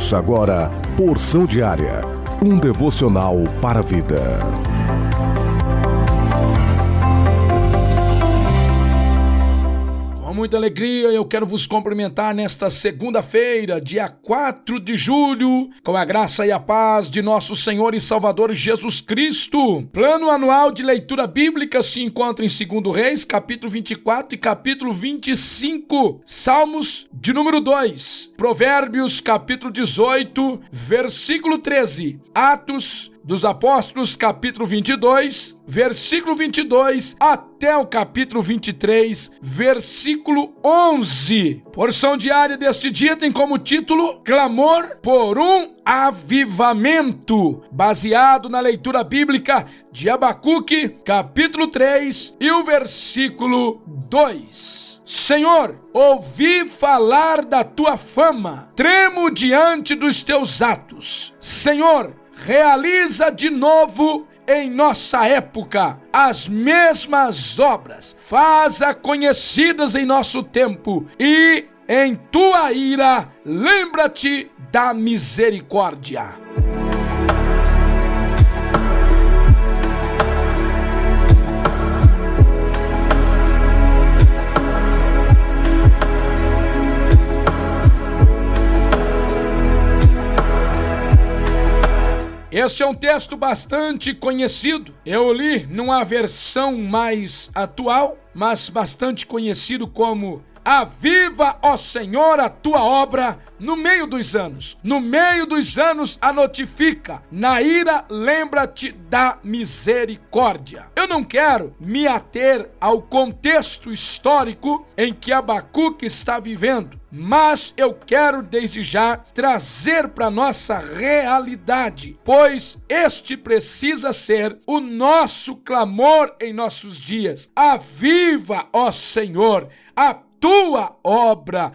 Ouça agora Porção Diária, um devocional para a vida. Com muita alegria, eu quero vos cumprimentar nesta segunda-feira, dia 4 de julho, com a graça e a paz de nosso Senhor e Salvador Jesus Cristo. Plano anual de leitura bíblica se encontra em 2 Reis, capítulo 24 e capítulo 25. Salmos de número 2. Provérbios, capítulo 18, versículo 13. Atos dos Apóstolos, capítulo 22, versículo 22, até o capítulo 23, versículo 11. Porção diária deste dia tem como título Clamor por um avivamento, baseado na leitura bíblica de Abacuque, capítulo 3 e o versículo 2. Senhor, ouvi falar da tua fama, tremo diante dos teus atos. Senhor, realiza de novo em nossa época as mesmas obras, faza conhecidas em nosso tempo e em tua ira lembra-te da misericórdia. Este é um texto bastante conhecido. Eu li numa versão mais atual, mas bastante conhecido como Aviva, ó Senhor, a tua obra no meio dos anos. No meio dos anos a notifica. Na ira lembra-te da misericórdia. Eu não quero me ater ao contexto histórico em que Abacuque está vivendo, mas eu quero desde já trazer para nossa realidade, pois este precisa ser o nosso clamor em nossos dias. Aviva, ó Senhor, a tua obra.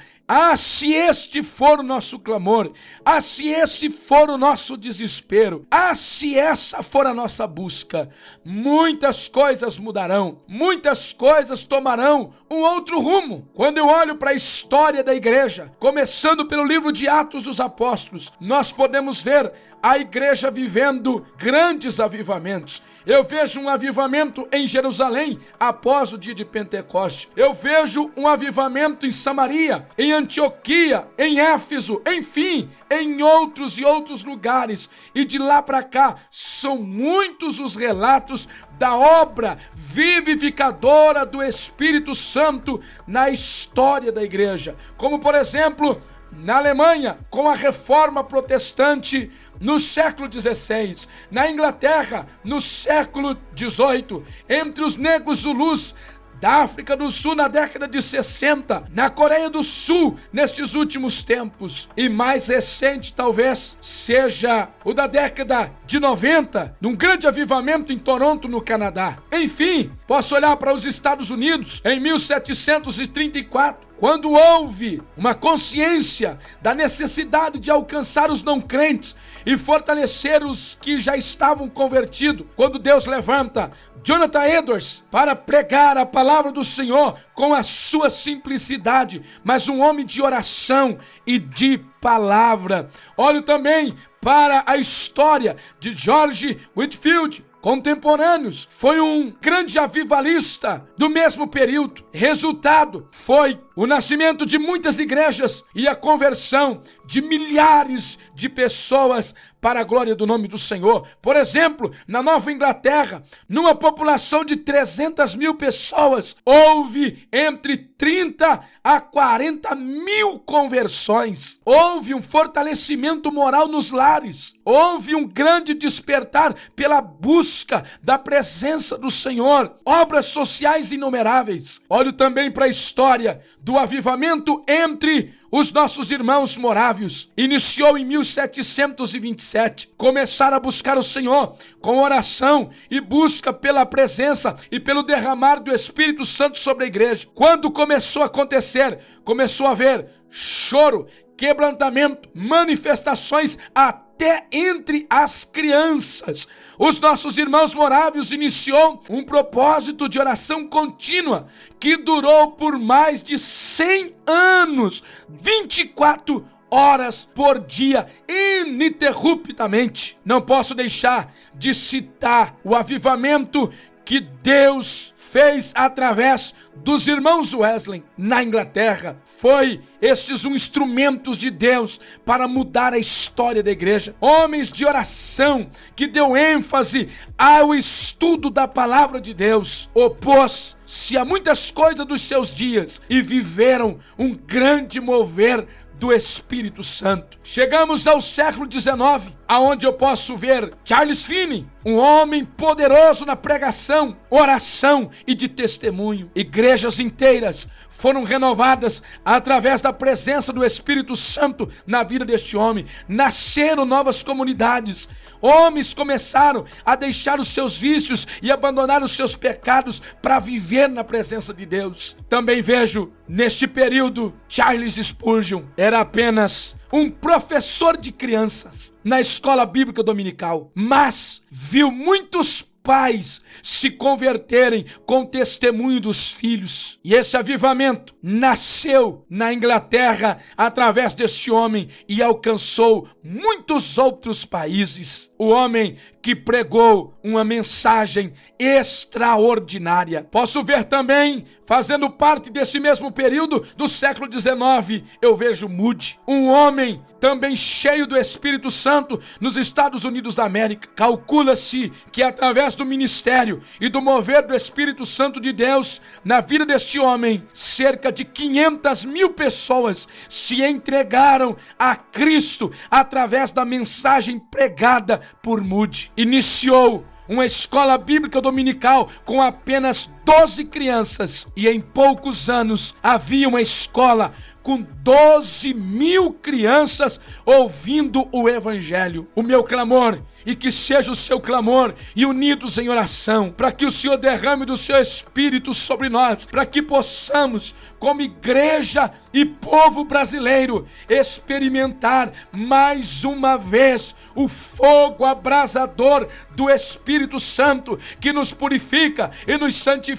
Se este for o nosso clamor, se esse for o nosso desespero, se essa for a nossa busca, muitas coisas mudarão, muitas coisas tomarão um outro rumo. Quando eu olho para a história da igreja, começando pelo livro de Atos dos Apóstolos, nós podemos ver a igreja vivendo grandes avivamentos. Eu vejo um avivamento em Jerusalém após o dia de Pentecoste. Eu vejo um avivamento em Samaria, em Antioquia, em Éfeso, enfim, em outros e outros lugares. E de lá para cá, são muitos os relatos da obra vivificadora do Espírito Santo na história da igreja. Como, por exemplo, na Alemanha, com a Reforma Protestante no século XVI, na Inglaterra, no século XVIII, entre os negros zulus da África do Sul na década de 60, na Coreia do Sul nestes últimos tempos, e mais recente talvez seja o da década de 90, num grande avivamento em Toronto, no Canadá. Enfim, posso olhar para os Estados Unidos em 1734, quando houve uma consciência da necessidade de alcançar os não crentes e fortalecer os que já estavam convertidos, quando Deus levanta Jonathan Edwards para pregar a palavra do Senhor com a sua simplicidade, mas um homem de oração e de palavra. Olho também para a história de George Whitefield, contemporâneos. Foi um grande avivalista do mesmo período. Resultado foi o nascimento de muitas igrejas e a conversão de milhares de pessoas para a glória do nome do Senhor. Por exemplo, na Nova Inglaterra, numa população de 300 mil pessoas, houve entre 30 a 40 mil conversões. Houve um fortalecimento moral nos lares. Houve um grande despertar pela busca da presença do Senhor. Obras sociais inumeráveis. Olho também para a história do avivamento entre os nossos irmãos morávios. Iniciou em 1727. Começaram a buscar o Senhor com oração e busca pela presença e pelo derramar do Espírito Santo sobre a igreja. Quando começou a acontecer, começou a haver choro, quebrantamento, manifestações até entre as crianças. Os nossos irmãos morávios iniciou um propósito de oração contínua que durou por mais de 100 anos, 24 horas por dia, ininterruptamente. Não posso deixar de citar o avivamento que Deus fez através dos irmãos Wesley na Inglaterra. Foi estes instrumentos de Deus para mudar a história da igreja. Homens de oração que deu ênfase ao estudo da palavra de Deus, opôs-se a muitas coisas dos seus dias e viveram um grande mover do Espírito Santo. Chegamos ao século XIX, aonde eu posso ver Charles Finney, um homem poderoso na pregação, oração e de testemunho. Igrejas inteiras foram renovadas através da presença do Espírito Santo na vida deste homem. Nasceram novas comunidades. Homens começaram a deixar os seus vícios e abandonar os seus pecados para viver na presença de Deus. Também vejo, neste período, Charles Spurgeon era apenas um professor de crianças na escola bíblica dominical, mas viu muitos pais se converterem com o testemunho dos filhos. E esse avivamento nasceu na Inglaterra através desse homem e alcançou muitos outros países. O homem que pregou uma mensagem extraordinária. Posso ver também, fazendo parte desse mesmo período do século XIX, eu vejo Moody, um homem também cheio do Espírito Santo nos Estados Unidos da América. Calcula-se que através do ministério e do mover do Espírito Santo de Deus na vida deste homem, cerca de 500.000 pessoas se entregaram a Cristo através da mensagem pregada por Moody. Iniciou uma escola bíblica dominical com apenas 12 crianças e em poucos anos havia uma escola com 12.000 crianças ouvindo o Evangelho. O meu clamor, e que seja o seu clamor, e unidos em oração, para que o Senhor derrame do seu Espírito sobre nós, para que possamos, como igreja e povo brasileiro, experimentar mais uma vez o fogo abrasador do Espírito Santo, que nos purifica e nos santifica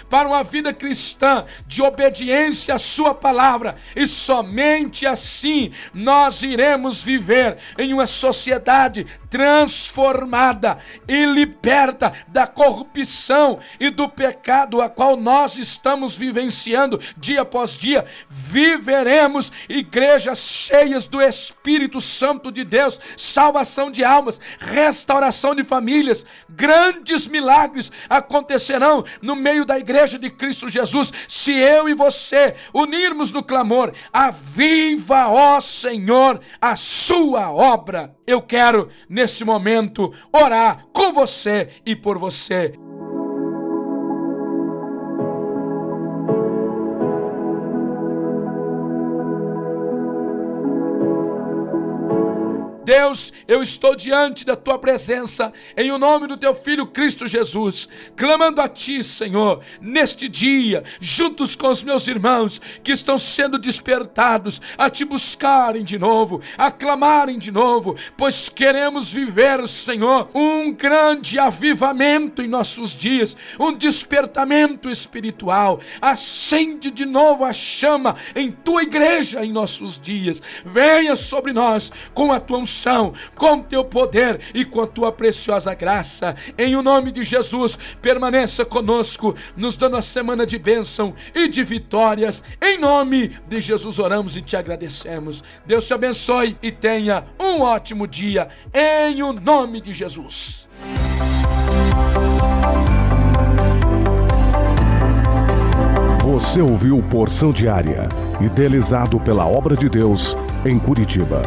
para uma vida cristã de obediência à sua palavra, e somente assim nós iremos viver em uma sociedade transformada e liberta da corrupção e do pecado a qual nós estamos vivenciando dia após dia. Viveremos igrejas cheias do Espírito Santo de Deus, salvação de almas, restauração de famílias, grandes milagres acontecerão no meio da igreja de Cristo Jesus, se eu e você unirmos no clamor: aviva, ó Senhor, a sua obra. Eu quero, nesse momento, orar com você e por você. Deus, eu estou diante da tua presença, em o nome do teu Filho Cristo Jesus, clamando a ti, Senhor, neste dia, juntos com os meus irmãos que estão sendo despertados a te buscarem de novo, a clamarem de novo, pois queremos viver, Senhor, um grande avivamento em nossos dias, um despertamento espiritual. Acende de novo a chama em tua igreja em nossos dias. Venha sobre nós com a tua unção, com teu poder e com a tua preciosa graça. Em o nome de Jesus, permaneça conosco, nos dando a semana de bênção e de vitórias. Em nome de Jesus oramos e te agradecemos. Deus te abençoe e tenha um ótimo dia. Em o nome de Jesus. Você ouviu Porção Diária, idealizado pela Obra de Deus em Curitiba.